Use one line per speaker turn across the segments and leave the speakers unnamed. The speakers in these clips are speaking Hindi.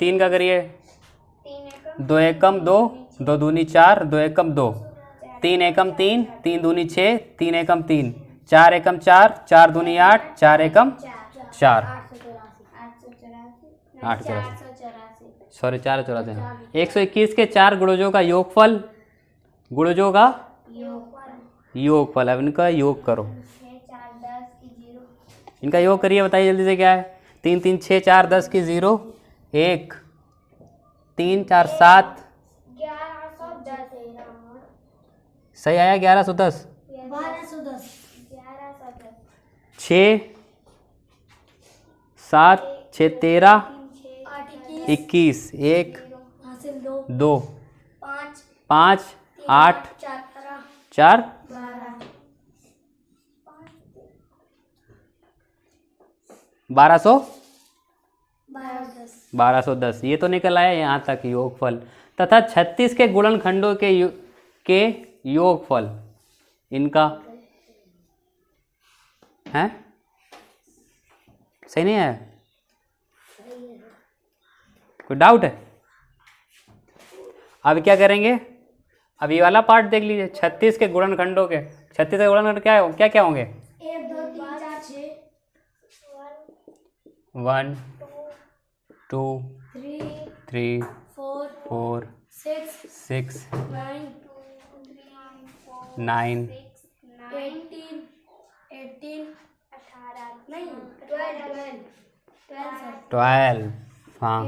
3 का करिए। 2 एकम 2, 2 दूनी 4, 2 एकम 2, 3 एकम 3, 3 दूनी 6, 3 एकम 3, 4 एकम 4, 4 दूनी 8, 4 एकम 4, 884, सॉरी 484। 121 के 4 गुणजों का योगफल, गुणजों का योगफल। अब इनका योग करो, इनका योग करिए, बताइए जल्दी से क्या है। 3 3 6 4 10 की 0, 1 3 4 7, सही आया 1110, 6 7 6 13 21, 1 2 5 8 4 1210, ये तो निकल आया यहाँ तक योगफल। तथा 36 के गुणनखंडों के योगफल, इनका है सही नहीं है, कोई डाउट है? अब क्या करेंगे, अब ये वाला पार्ट देख लीजिए। 36 के गुणनखंडों के, 36 के गुणनखंड क्या क्या होंगे?
1 2 3 4 6,
1 2 3 4 6 9 12, हाँ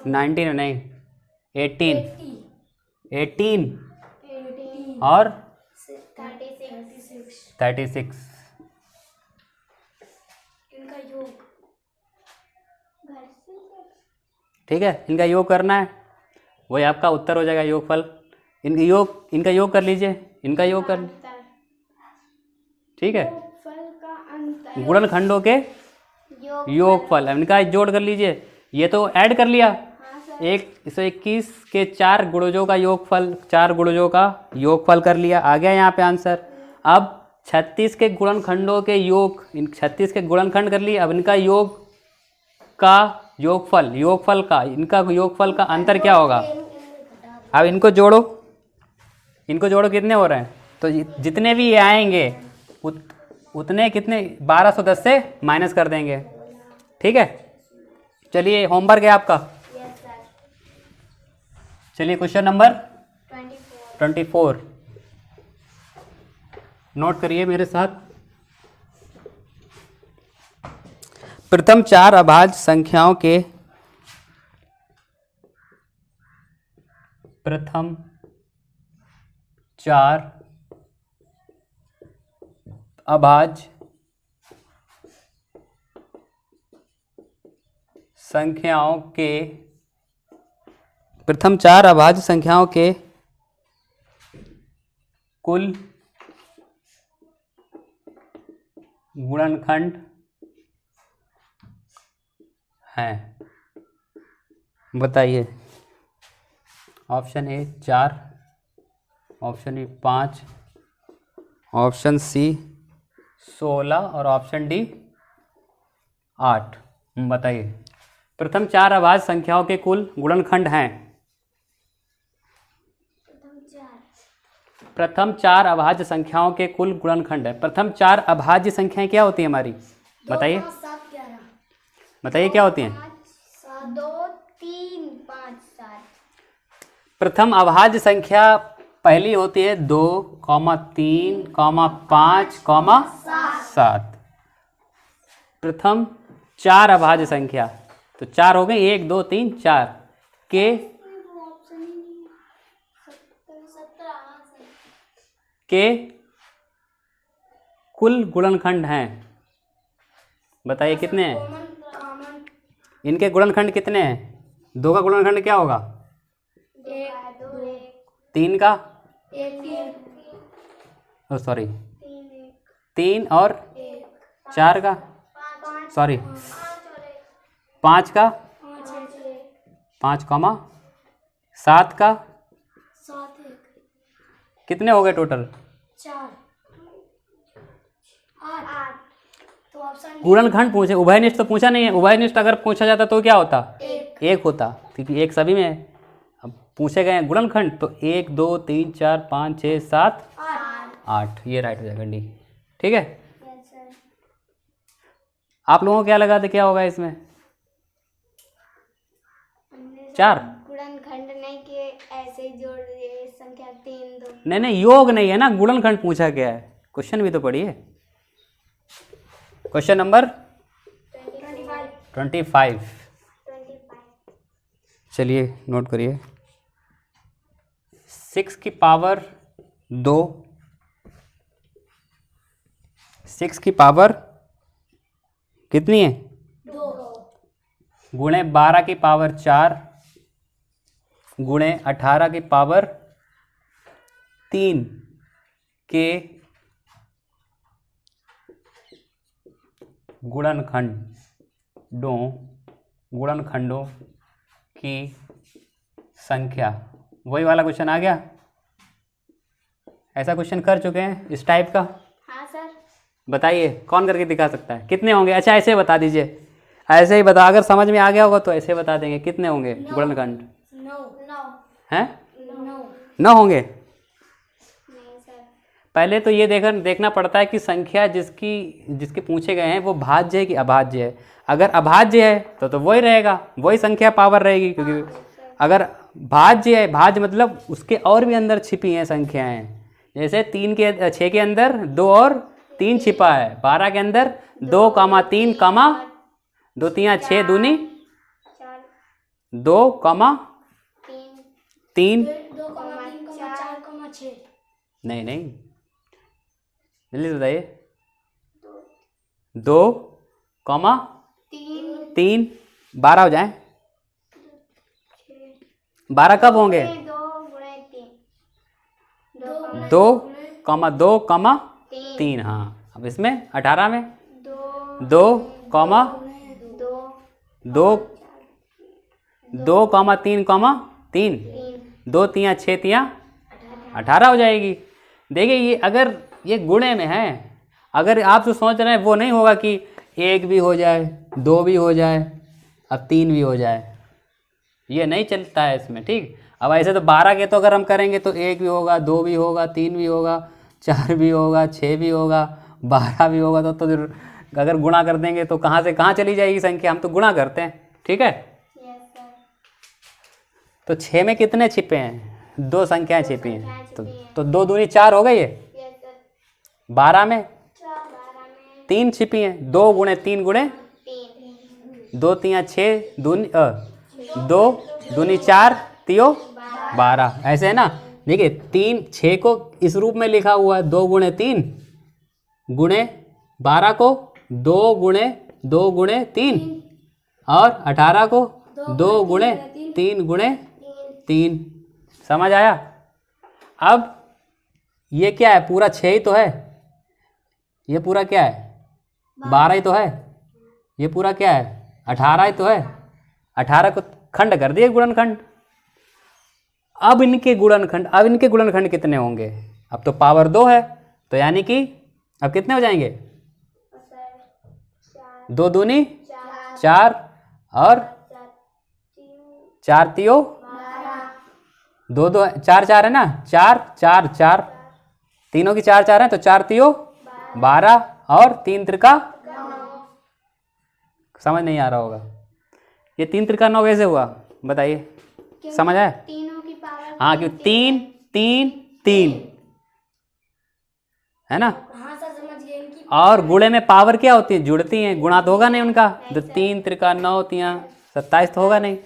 19 नहीं 18 और 36।
इनका योग,
ठीक है, इनका योग करना है, वही आपका उत्तर हो जाएगा योगफल। इनका योग कर लीजिए, इनका योग कर, ठीक है, गुणनखंडों के योगफल, इनका जोड़ कर लीजिए। ये तो ऐड कर लिया, 121 के 4 गुणजों का योगफल, 4 गुणजों का योगफल कर लिया, आ गया यहाँ पे आंसर। अब 36 के गुणनखंडों के योग, इन 36 के गुणनखंड कर लिए, अब इनका योग का योगफल का, इनका योगफल का अंतर क्या होगा? अब इनको जोड़ो, कितने हो रहे हैं? तो जितने भी ये आएंगे उतने कितने 1210 से माइनस कर देंगे, ठीक है। चलिए होमवर्क है आपका, चलिए क्वेश्चन नंबर 24 नोट करिए मेरे साथ। प्रथम 4 अभाज्य संख्याओं के, प्रथम 4 अभाज्य संख्याओं के, प्रथम 4 अभाज्य संख्याओं के कुल गुणनखंड हैं, बताइए। Option A 4, option B 5, option C 16 और ऑप्शन डी 8। बताइए प्रथम 4 अभाज्य संख्याओं के कुल गुणनखंड हैं। प्रथम 4 अभाज्य संख्याओं के कुल गुणनखंड है। प्रथम 4 अभाज्य संख्याएं क्या होती है हमारी? बताइए, बताइए क्या होती हैं?
2 3 5 7।
प्रथम अभाज्य संख्या पहली होती है 2, 3, 5, 7। प्रथम 4 अभाज्य संख्या, तो 4 हो गए, 1 2 3 4 के कुल गुणनखंड हैं। बताइए कितने हैं? इनके गुणनखंड कितने हैं? 2 का गुणनखंड क्या होगा? 3 का, सॉरी 3 और 4 का, सॉरी 5 का, 5, 7 का, कितने हो गए टोटल?
4 8। तो ऑप्शन
गुणनखंड पूछे, उभयनिष्ठ तो पूछा नहीं है। उभयनिष्ठ अगर पूछा जाता तो क्या होता? एक होता, क्योंकि एक सभी में है। अब पूछे गए हैं गुणनखंड तो 1 2 3 4 5 6 7 8, ये राइट हो जाएगा डी। ठीक है,
यस सर।
आप लोगों को क्या लगा था क्या होगा इसमें?
हमने
4?
गुणनखंड नहीं किए, ऐसे ही जोड़ दिए संख्या 3 2।
नहीं नहीं, योग नहीं है ना, गुणनखंड पूछा गया है। क्वेश्चन भी तो पढ़िए। Question number 25। चलिए नोट करिए। 6 की पावर 2, 6 की पावर कितनी है?
2
गुणे 12 की पावर 4 गुणे 18 की पावर 3 के गुणनखंडों की संख्या। वही वाला क्वेश्चन आ गया। ऐसा क्वेश्चन कर चुके हैं इस टाइप का।
हाँ सर।
बताइए कौन करके दिखा सकता है? कितने होंगे? अच्छा ऐसे बता दीजिए, ऐसे ही बता, अगर समझ में आ गया होगा तो ऐसे बता देंगे कितने होंगे गुणनखंड।
9
हैं?
9
9 होंगे।
नहीं सर।
पहले तो ये देखना पड़ता है कि संख्या जिसके पूछे गए हैं वो भाज्य है कि अभाज्य है। अगर अभाज्य है तो वही रहेगा, वही संख्या पावर रहेगी। क्योंकि अगर भाज्य है, भाज्य मतलब उसके और भी अंदर छिपी हैं संख्याएं। जैसे 6 के अंदर 2 और 3 छिपा है, 12 के अंदर 2, 3, 2 3 6 दूनी 2, 3।
2 3 4 6।
नहीं नहीं, जल्दी से बताइए। 2, 3, 12 हो जाए। 12 कब होंगे? 2, 2, 3। हाँ, अब इसमें 18 में 2, 2, 3, 3, 2 3 6 3 18 हो जाएगी। देखिए ये अगर ये गुणे में है, अगर आप जो सोच रहे हैं वो नहीं होगा कि 1 भी हो जाए, 2 भी हो जाए, अब 3 भी हो जाए, ये नहीं चलता है इसमें। ठीक, अब ऐसे तो 12 के तो अगर हम करेंगे तो 1 भी होगा, 2 भी होगा, 3 भी होगा, 4 भी होगा, 6 भी होगा, 12 भी होगा। तो अगर गुणा कर देंगे तो कहाँ से कहाँ चली जाएगी संख्या? हम तो गुणा करते हैं। ठीक है, तो 6 में कितने छिपे हैं? 2 संख्याएं छिपी हैं, तो 2 दूनी 4 हो गई है। 12 में 3 छिपी हैं, 2 गुणे 3 गुणे 2 3 6 दूनी 2 दूनी 4 3 12, ऐसे है ना। देखिए 3 6 को इस रूप में लिखा हुआ है, 2 गुणे 3 गुणे 12 को 2 गुणे 3 और 18 को 2 गुणे 3 गुणे 3। समझ आया? अब ये क्या है? पूरा 6 ही तो है। ये पूरा क्या है? 12 ही तो है। ये पूरा क्या है? 18 ही तो है। 18 को खंड कर दिए गुणनखंड। अब इनके गुणनखंड कितने होंगे? अब तो पावर 2 है, तो यानी कि अब कितने हो जाएंगे? 2 दूनी 4 और 4 3 2 2 4 4 है ना, 4 4 4 तीनों की 4 4 है, तो 4 3 12 और 3 त्रिका 9। समझ नहीं आ रहा होगा। ये 3 त्रिका 9 कैसे हुआ बताइए? समझ आया?
तीनों की पावर।
हाँ, क्यों 3 3 3 है ना।
हाँ सर, समझ गए। इनकी
और गुणे में पावर क्या होती है? जुड़ती हैं, गुणा तो होगा नहीं उनका। तो 3 त्रिका 9 3 27 तो होगा नहीं।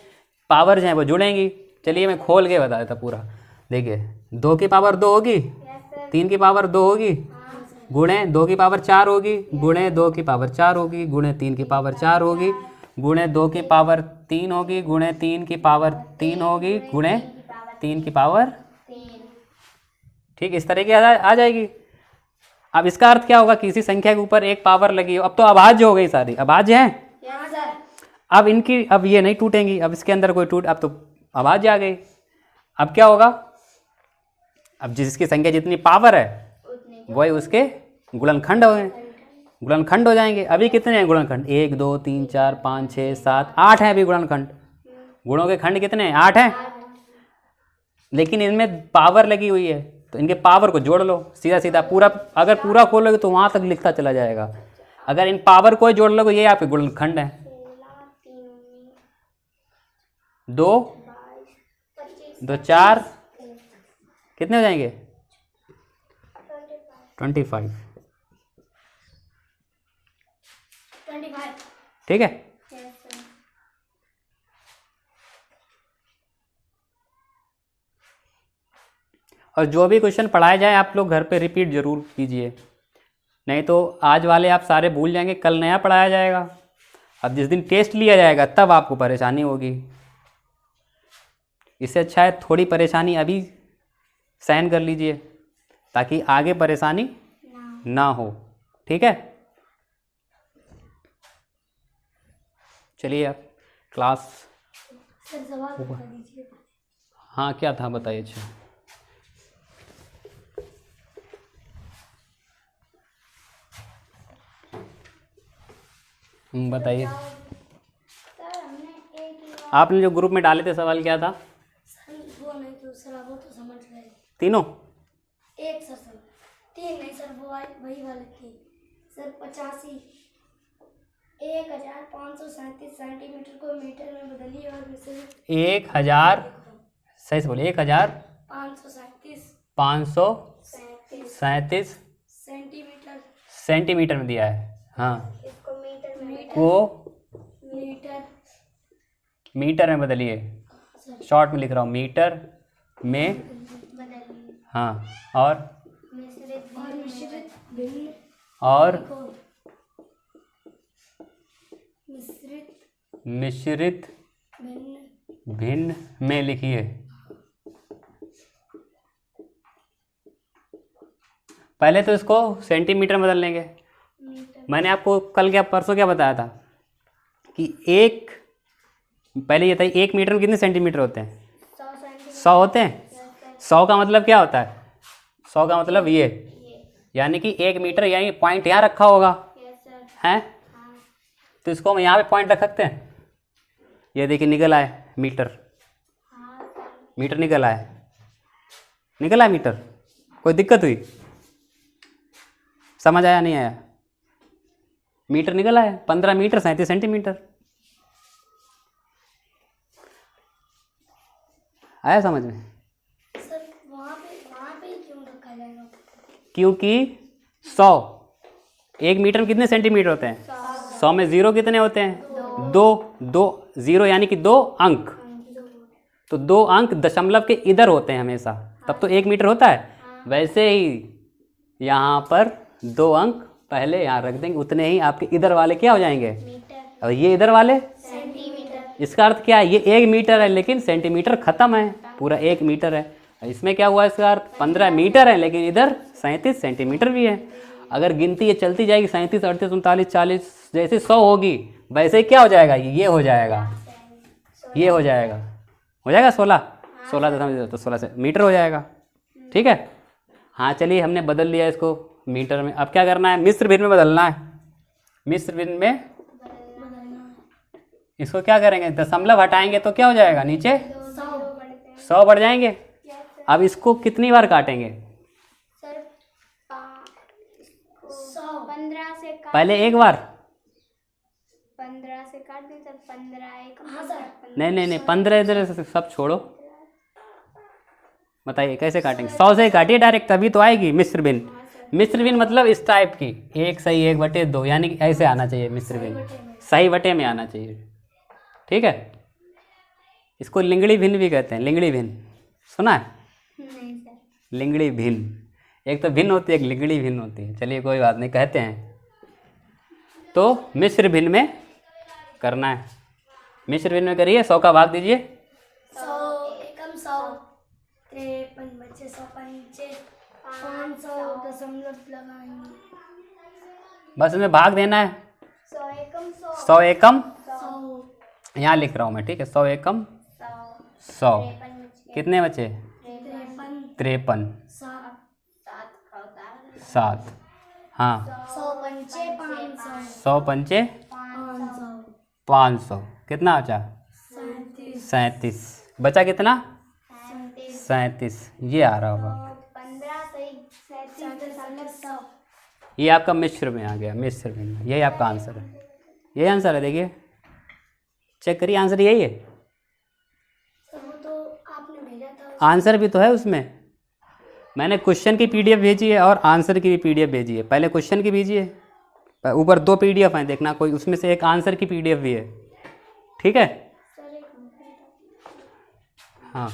पावर जो है वो जुड़ेंगी। चलिए मैं खोल के बता देता पूरा। देखिए 2 की पावर 2 होगी, 3 की पावर 2 होगी, गुणे 2 की पावर 4 होगी, गुणे 2 की पावर 4 होगी, गुणे 3 की पावर 4 होगी, गुणे 2 की पावर 3 होगी, गुणे 3 की पावर 3 होगी, गुणे 3 की पावर। ठीक, इस तरह की आ जाएगी। अब इसका अर्थ क्या होगा? किसी संख्या के ऊपर एक पावर लगी हो। अब तो अभाज्य हो गई, सारी अभाज्य हैं। अब ये नहीं टूटेंगी। अब इसके अंदर कोई अब तो अभाज्य आ गई। अब क्या होगा? अब जिसकी संख्या जितनी पावर है वही उसके गुणनखंड हो गए। गुणनखंड हो जाएंगे। अभी कितने हैं गुणनखंड? 1 2 3 4 5 6 7 8 हैं अभी गुणनखंड। गुणों के खंड कितने हैं? 8 हैं। लेकिन इनमें पावर लगी हुई है, तो इनके पावर को जोड़ लो सीधा सीधा। पूरा अगर पूरा खोलोगे तो वहाँ तक लिखता चला जाएगा। अगर इन पावर को जोड़ लोगे, ये आपके गुणनखंड है। 2 2 4 कितने हो जाएंगे? 25। ठीक है। और जो भी क्वेश्चन पढ़ाए जाए आप लोग घर पे रिपीट जरूर कीजिए, नहीं तो आज वाले आप सारे भूल जाएंगे, कल नया पढ़ाया जाएगा। अब जिस दिन टेस्ट लिया जाएगा तब आपको परेशानी होगी। इससे अच्छा है थोड़ी परेशानी अभी सहन कर लीजिए, ताकि आगे परेशानी ना हो। ठीक है। चलिए अब क्लास।
सर सवाल बता दीजिए।
हाँ क्या था बताइए। अच्छा बताइए।
सर हमने एक
आपने जो ग्रुप में डाले थे सवाल क्या था?
सर वो नहीं तो सर वो तो समझ गए
तीनों?
एक सर 3 नहीं सर, वो वही वाले थे सर। 85 1537 सेंटीमीटर को मीटर में बदलिए और मिश्रित
1000 सही से बोलिए 1537
सेंटीमीटर
सेंटीमीटर में दिया है। हाँ
इसको मीटर में
मीटर में बदलिए। शॉर्ट में लिख रहा हूँ, मीटर में।
बदलिए।
हाँ और
मिश्रित भिन्न
और मिश्रित भिन्न में लिखिए। पहले तो इसको सेंटीमीटर में बदल लेंगे। मैंने आपको कल क्या परसों क्या बताया था कि एक, पहले ये था 1 मीटर में कितने सेंटीमीटर होते हैं? 100 होते हैं। 100 का मतलब क्या होता है? 100 का मतलब ये, यानी कि 1 मीटर, यानी पॉइंट यहाँ रखा होगा है। तो इसको हम यहाँ पे पॉइंट रख सकते हैं। ये देखिए निकल आए मीटर, मीटर निकल आए, निकल आए मीटर। कोई दिक्कत हुई? समझ आया नहीं आया? मीटर निकल आया। 15 मीटर 37 सेंटीमीटर। आया समझ में?
सर वहाँ पे क्यों रखा जाएगा?
क्योंकि 100, 1 मीटर में कितने सेंटीमीटर होते हैं? 100 में 0 कितने होते हैं? 2 0 यानी कि 2 अंक। तो 2 अंक दशमलव के इधर होते हैं हमेशा, तब तो 1 मीटर होता है। वैसे ही यहाँ पर 2 अंक पहले यहाँ रख देंगे, उतने ही आपके इधर वाले क्या हो जाएंगे? और ये इधर वाले
सेंटीमीटर।
इसका अर्थ क्या है? ये 1 मीटर है लेकिन सेंटीमीटर खत्म है, पूरा 1 मीटर है। इसमें क्या हुआ? इसका अर्थ 15 मीटर है लेकिन इधर 37 सेंटीमीटर भी है। अगर गिनती ये चलती जाएगी 37 38 39 40, जैसे 100 होगी वैसे क्या हो जाएगा? ये हो जाएगा, ये हो जाएगा, 16 तो 16 से मीटर हो जाएगा। ठीक है। हाँ चलिए हमने बदल लिया इसको मीटर में। अब क्या करना है? मिश्र भिन्न में बदलना है। मिश्र भिन्न में इसको क्या करेंगे? दशमलव हटाएंगे तो क्या हो जाएगा? नीचे 100 बढ़ जाएंगे। अब इसको कितनी बार काटेंगे?
सर 15 से काट,
पहले एक बार।
15 से काट दें सर। 15 एक।
नहीं 15 इधर से सब छोड़ो। बताइए कैसे काटेंगे? 100 से काटिए डायरेक्ट, तभी तो आएगी मिश्र भिन्न। मिश्र भिन्न मतलब इस टाइप की 1 सही 1/2, यानी कि ऐसे आना चाहिए मिश्र भिन्न, सही बटे में आना चाहिए। ठीक है। इसको लिंगड़ी भिन्न भी कहते हैं। लिंगड़ी भिन्न सुना है?
नहीं सर।
लिंगड़ी भिन्न, एक तो भिन्न होती है, एक लिंगड़ी भिन्न होती है। चलिए कोई बात नहीं, कहते हैं। तो मिश्र भिन्न में करना है। मिश्र भिन्न में करिए। 100 का भाग दीजिए।
100 एकम 100 53 बचे 100 पंचे 500 दशमलव लगाएंगे।
बस इसमें भाग देना है।
100 एकम
100 एकम
100
यहाँ लिख रहा हूँ मैं। ठीक है। 100 एकम 100 कितने बचे? 53 7। हाँ
100 पंचे 500
100 पंचे
500
500 कितना बचा? 37 बचा कितना? 37 ये आ रहा होगा।
15 सही 37
ये आपका मिश्र में आ गया, मिश्र में। यही आपका आंसर है, यही आंसर है। देखिए चेक करिए, आंसर यही है।
वो तो आपने भेजा था।
आंसर भी तो है उसमें। मैंने क्वेश्चन की पीडीएफ भेजी है और आंसर की भी पीडीएफ भेजी है। पहले क्वेश्चन की भेजिए, ऊपर 2 पीडीएफ हैं, देखना कोई उसमें से एक आंसर की पीडीएफ भी है। ठीक है, हाँ।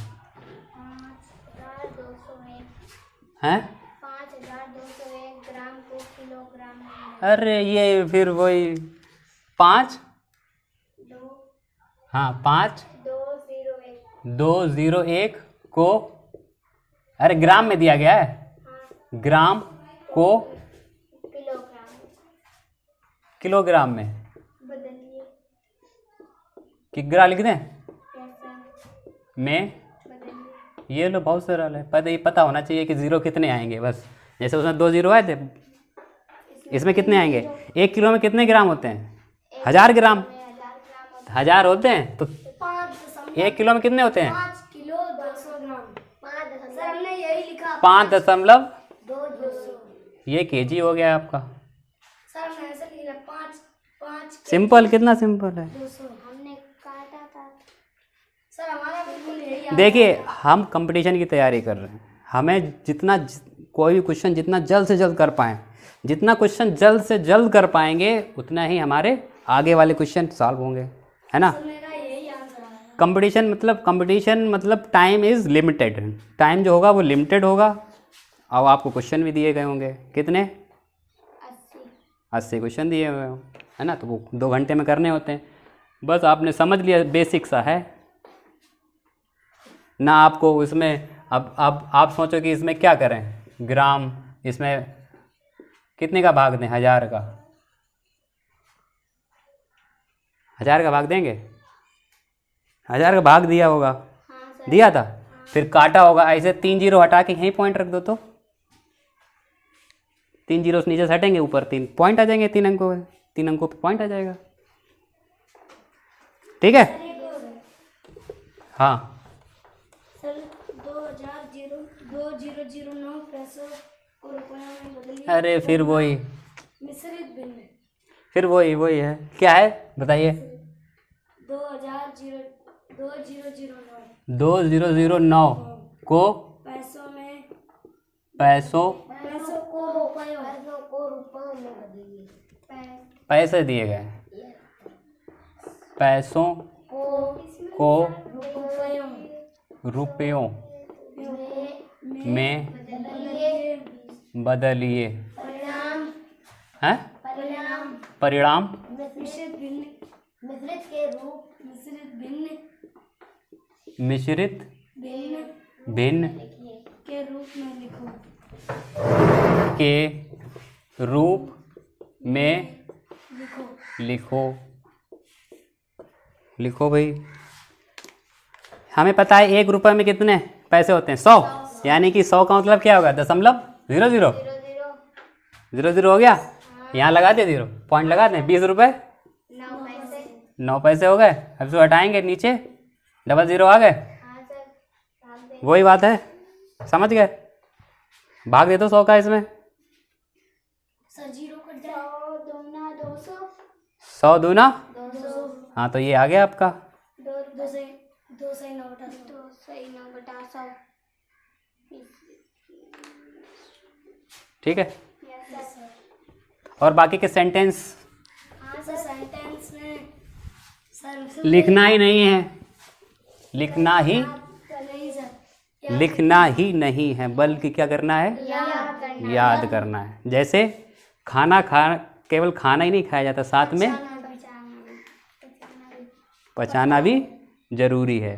5201
हैं
5201 ग्राम को किलोग्राम में
अरे ये फिर वही 5 हाँ 5201 को अरे ग्राम में दिया गया है, ग्राम को किलोग्राम में
बदलिए
किग्रा लिख दें
कैसा
में।
बदलिए
ये लो बहुत सरल है, पता होना चाहिए कि जीरो कितने आएंगे बस। जैसे उसमें 2 जीरो आए थे, इसमें कितने आएंगे? 1 किलो में कितने ग्राम होते हैं? 1000 ग्राम। 1000 होते हैं तो 1 किलो में कितने होते हैं?
5 किलो 200 ग्राम। सर हमने यही लिखा
5.2 ये केजी हो गया आपका।
सर हमने ऐसे लिखा 5
सिंपल, कितना सिंपल है।
200 हमने काटा था। सर हमारा बिल्कुल यही
देखिए हम कंपटीशन की तैयारी कर रहे हैं, हमें कोई भी क्वेश्चन जितना जल्द से जल्द कर पाएँ, जितना क्वेश्चन जल्द से जल्द कर पाएंगे उतना ही हमारे आगे वाले क्वेश्चन सॉल्व होंगे, है ना।
मेरा यही आंसर है।
कंपटीशन मतलब टाइम इज़ लिमिटेड। टाइम जो होगा वो लिमिटेड होगा। और आपको क्वेश्चन भी दिए गए होंगे, कितने? 80 क्वेश्चन दिए हुए हो, है ना। तो वो 2 घंटे में करने होते हैं। बस आपने समझ लिया, बेसिक सा है ना। आपको इसमें अब आप सोचो कि इसमें क्या करें, ग्राम, इसमें कितने का भाग दें? 1000 का। 1000 का भाग देंगे? 1000 का भाग दिया होगा, दिया था, फिर काटा होगा। ऐसे 3 जीरो हटा के यहीं पॉइंट रख दो तो 3 जीरो से नीचे से हटेंगे, ऊपर 3 पॉइंट आ जाएंगे। 3 अंकों पे पॉइंट आ जाएगा। ठीक है, हाँ।
सर 2009 पैसों को रुपयों में बदलिए।
अरे फिर वही
मिश्रित भिन्न
फिर वही है, क्या है बताइए? 2009 को पैसों
को रुपयों में बदलिए।
पैसे दिए गए, पैसों को रुपयों में बदलिए। हैं? परिणाम मिश्रित भिन्न
के रूप में लिखो।
के रूप में लिखो भाई। हमें पता है 1 रुपए में कितने पैसे होते हैं? 100। यानी कि 100 का मतलब क्या होगा? 0.00 हो गया। यहाँ लगा दे 0 पॉइंट लगा दें। 20 रुपये 9 पैसे हो गए। अब जो हटाएंगे नीचे 00 आ गए। वही बात है, समझ गए। भाग दे दो 100 का इसमें।
सर 0 कट जाए।
100 दूना
200।
हाँ, तो ये आ गया आपका।
2 से 9 बटा 100।
ठीक है, और बाकी के सेंटेंस
हाँ सर, सेंटेंस में सर
लिखना ही नहीं है, लिखना ही नहीं है, बल्कि क्या करना है? याद करना है। जैसे केवल खाना ही नहीं खाया जाता, साथ में पचाना भी जरूरी है।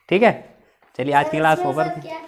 ठीक है, चलिए आज की क्लास ओवर।
क्या